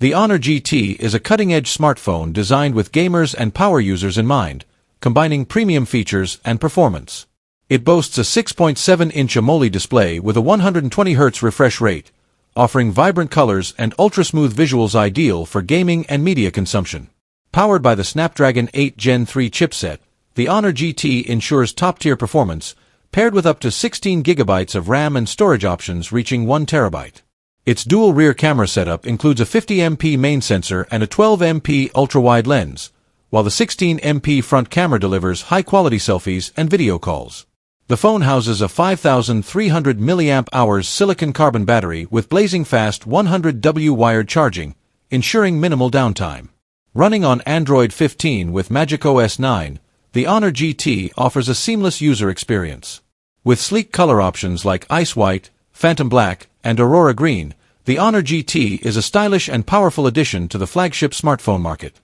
The Honor GT is a cutting-edge smartphone designed with gamers and power users in mind, combining premium features and performance. It boasts a 6.7-inch AMOLED display with a 120Hz refresh rate, offering vibrant colors and ultra-smooth visuals ideal for gaming and media consumption. Powered by the Snapdragon 8 Gen 3 chipset, the Honor GT ensures top-tier performance, paired with up to 16 GB of RAM and storage options reaching 1 TB. Its dual rear camera setup includes a 50MP main sensor and a 12MP ultra-wide lens, while the 16MP front camera delivers high-quality selfies and video calls. The phone houses a 5,300 mAh silicon-carbon battery with blazing fast 100W wired charging, ensuring minimal downtime. Running on Android 15 with macOS 9, the Honor GT offers a seamless user experience. With sleek color options like Ice White, Phantom Black, and Aurora Green, the Honor GT is a stylish and powerful addition to the flagship smartphone market.